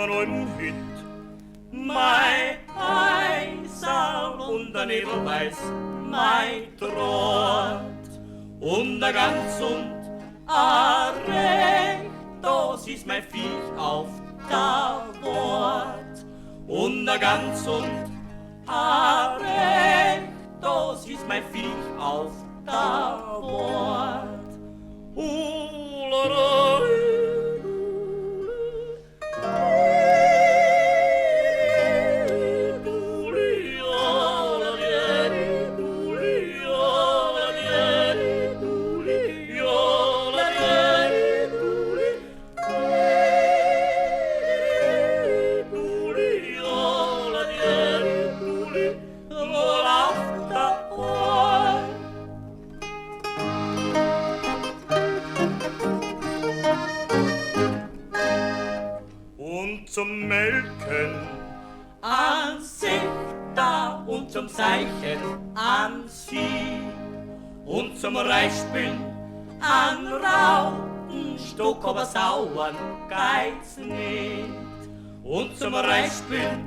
en alten Hütt. Mei Eisal und der Nebelweiß, mei Trott. Und der ganz und a Recht, das ist mein Viech auf der Wort. Und der ganz und a Recht, das ist mein Viech auf der Wort. Zum Melken an sich da und zum Seichen an sie und zum Reichspülen an Rautenstock, aber sauern geht's nicht. Und zum Reichspülen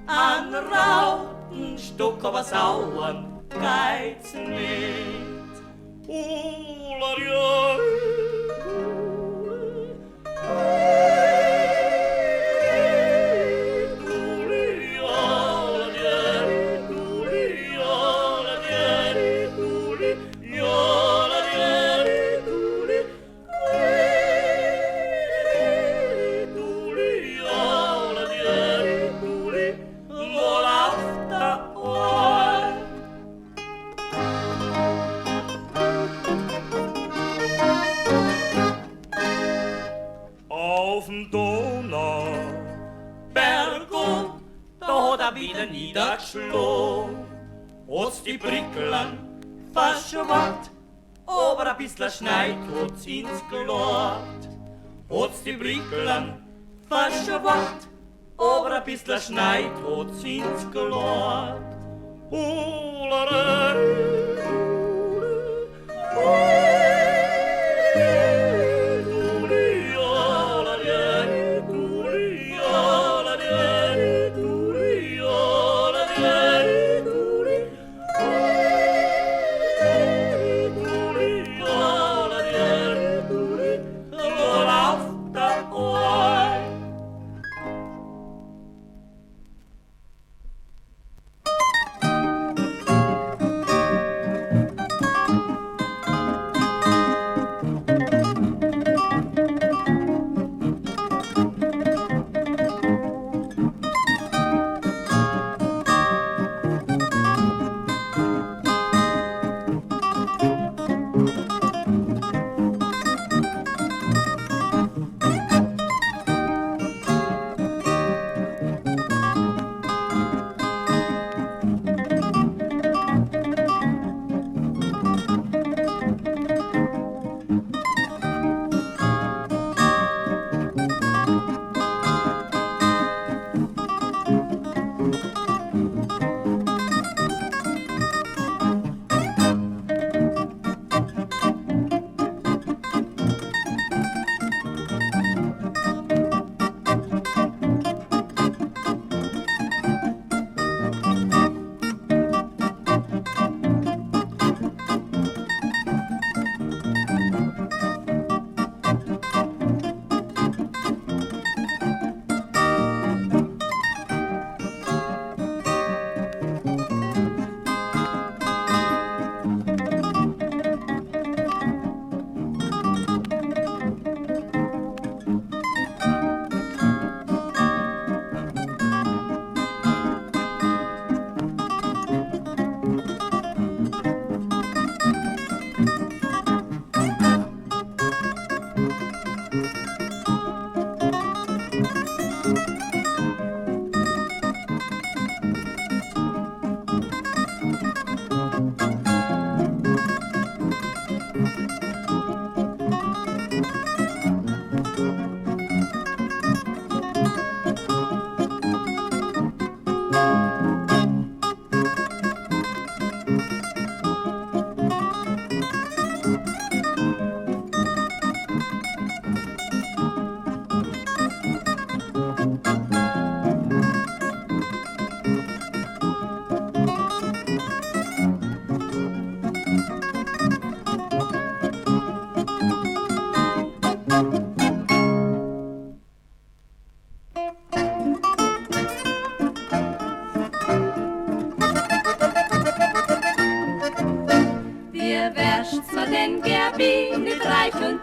an Rautenstock, aber sauern geht's nicht. Wieder niedergeschlagen, hat's die Brickeln verschwand, aber ein bisschen Schneid hat's ins Glatt. Hat's die Brickeln verschwand, aber ein bisschen Schneid hat's ins Glatt.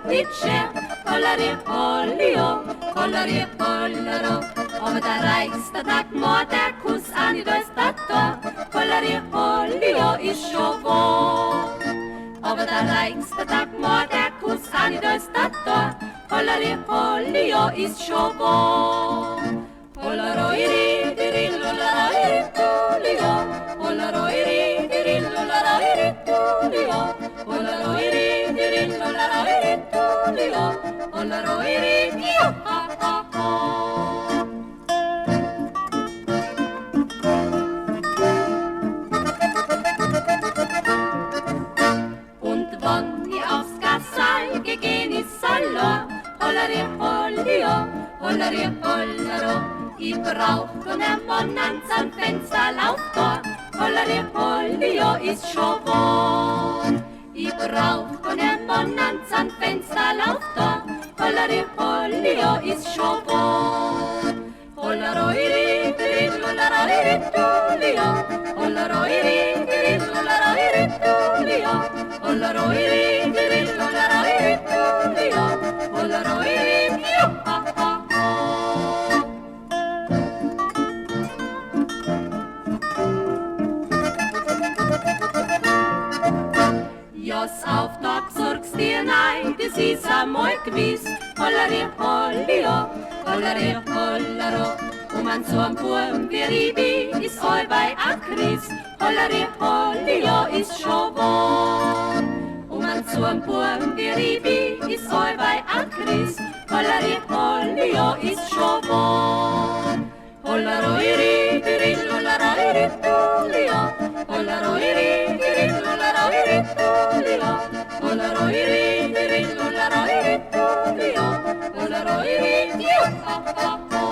nicht schwer. Hollari, hollio, hollari, hollero. Aber der reichste Tag, der Kuss an die Döstator. Hollari, hollio, ist schon wahr. Aber der reichste Tag, der Kuss an die Döstator. Hollari, hollio, ist schon wahr. Hollaroiri, diril, hollaroiri, tulio. Hollaroiri, diril, hollaroiri, tulio. Hollaroiri, diril, hollaroiri, tulio. Hollaroiri, io, ha, ha, ha. Und wenn ich aufs Gassal gegeben ist, sallo, hollari, hollio, hollari, hollero. Ich brauch keinen Bonanz am Fensterlauftor. Hollari, hollio, ist schon wahr. Ich brauch keinen Bonanz am Fensterlauftor. Hollari, hollio, ist schon wahr. Hollaroiri, diril, hollaroiri, tulio. Hollaroiri, diril, hollaroiri, tulio. Hollaroiri, diril, hollaroiri, tulio. Hollaroiri, io, ha, ha, ha. Jos auf Tag sorgst dir nein, das ist einmal gewiss. Hollari, hollio, hollari, hollero. Man so ein Burm wie Ribi ist allbei a Chris. Hollari, hollio, ist schon wahr. Man so ein Burm wie Ribi ist allbei a Chris. Hollari, hollio, ist schon wahr. Hollaroiri, diril, hollaroiri, tulio. Hollaroiri, diril, hollaroiri, tulio. Hollaroiri, diril, hollaroiri, tulio. Hollaroiri, io, ha, ha, ha.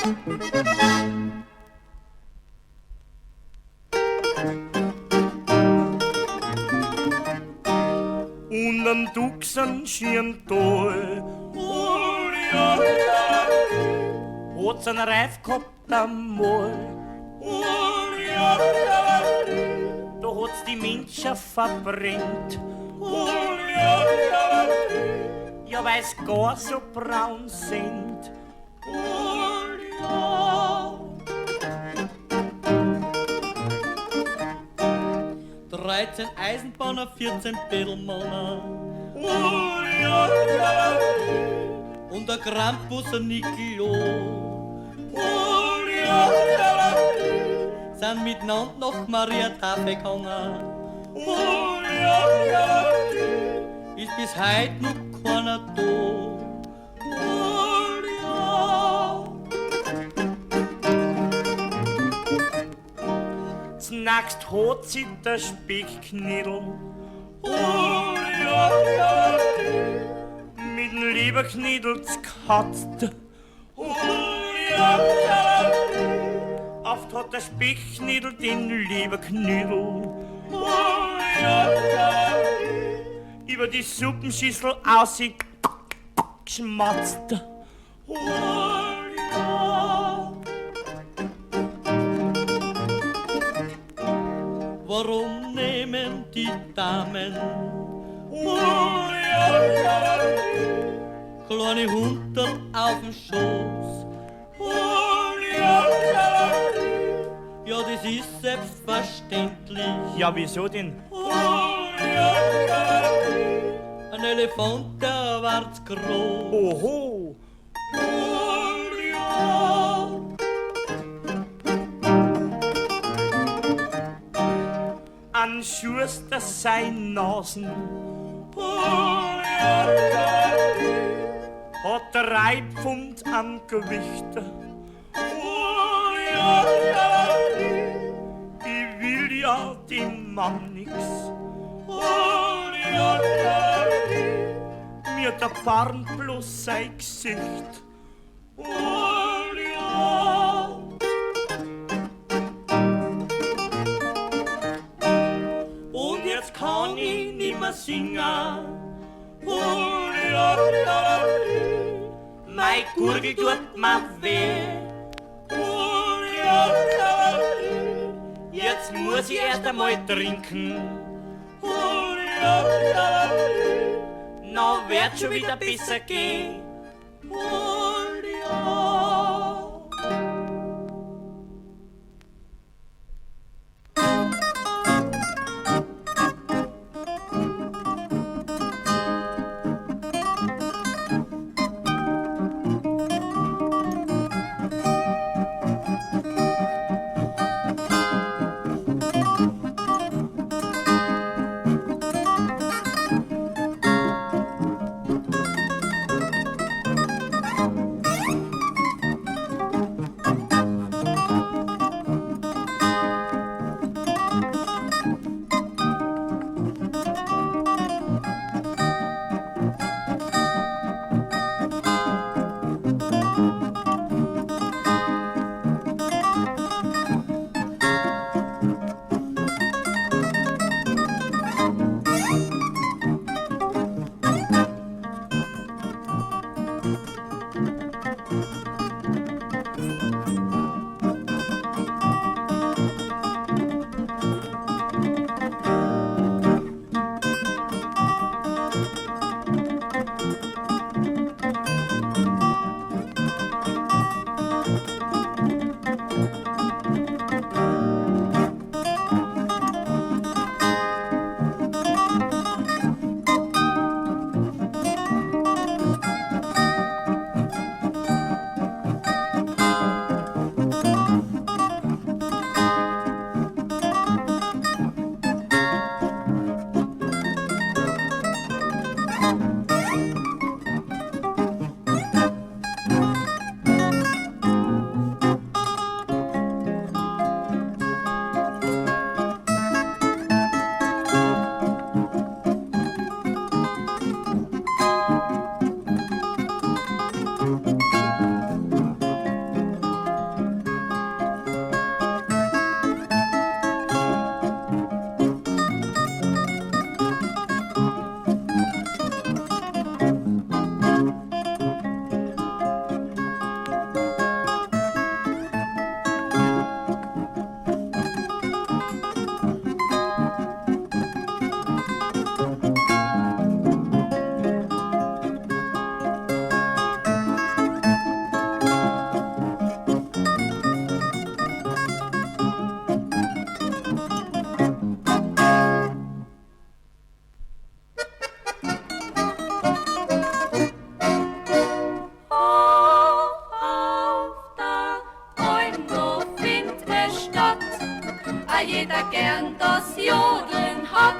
Und ein Duxen schien Tal. Hat's einen Reif gehabt einmal. Da hat's die Menschen verbrennt. Ja, weil's gar so braun sind. 13 Eisenbahner, 14 Bettelmänner und der Krampus und Nicolo sind miteinander nach Maria Tafel gegangen. Ist bis heut noch keiner da. Znachst hat sich der Speckknädel mit dem Leberknädel zkatzt. Oft hat der Speckknädel den Leberknädel über die Suppenschüssel ausgeschmatzt. Warum nehmen die Damen kleine Hunderl auf den Schoß? Ja, das ist selbstverständlich. Ja, wieso denn? Ein Elefant, der war zu groß. Oho! An Schuster sein Nasen hat 3 Pfund an Gewicht. Ich will ja dem Mann nix. Mir der Barn bloß sein Gesicht. Und jetzt kann ich nimmer singen. Mein Gurgel tut mir weh. Jetzt muss ich erst einmal trinken. Na, wird schon wieder besser gehen. da jeder gern das Jodeln hat.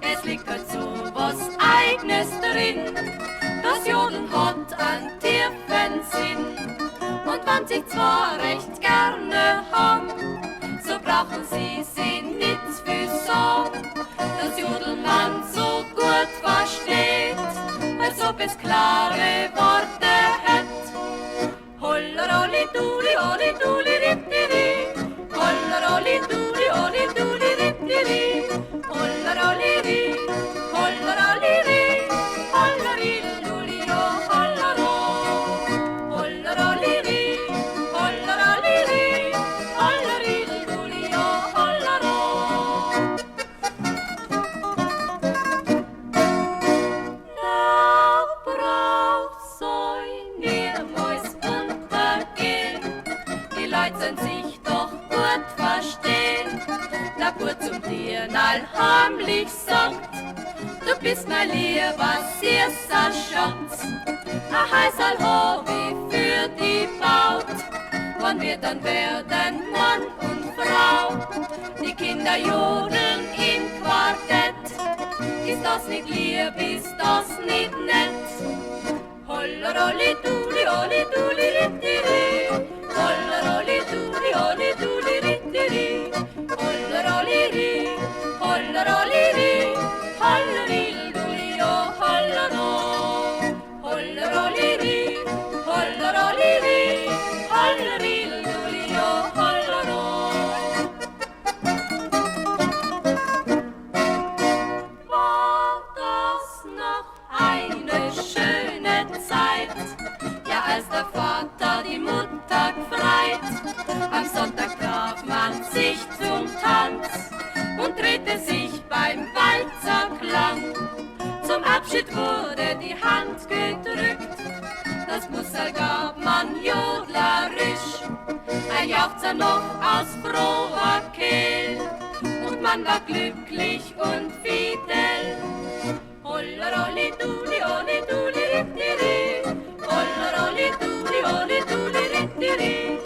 Es liegt halt so was Eigenes drin, das Jodeln hat einen tiefen Sinn. Und wenn sie zwar recht gerne haben, so brauchen sie nicht viel Song. Das Jodeln man so gut versteht, als ob es klare Worte hätt. Hollerolli duli, olli duli, rittiri. Hollerolli duli, olli duli, rittiri. Hollerolli ri, hollerolli ri. Holleril duli, oh, hollero. Hollerolli ri, hollerolli ri. Holleril duli, oh, hollero. Da brauch's euch niemals untergehen. Die Leute sind sich doch gut verstehen. Der Bub zum Dirnal heimlich sagt, du bist mein lieber süßer Schatz. Ein Heißal hab ich für die Baut, wann wir dann werden Mann und Frau. Die Kinder jodeln im Quartett, ist das nicht lieb, ist das nicht nett? Hollerolli duli, olli duli, rittiri. Hollerolli duli, olli duli, rittiri. Hollerolli ri, hollerolli ri. Holleril duli, oh, hollero. Hollerolli ri, hollerolli ri. Holleril duli, oh, hollero. War das noch eine schöne Zeit, ja, als der Vater die Mutter gefreit. Am Sonntag traf man sich zum Tanz und drehte sich beim Walzerklang. Zum Abschied wurde die Hand gedrückt, das Bussel gab man jodlerisch. Ein Jauchzer noch aus froher Kehl und man war glücklich und fidel. Hollerolli duli, olli duli, rittiri. Hollerolli duli, olli duli, rittiri.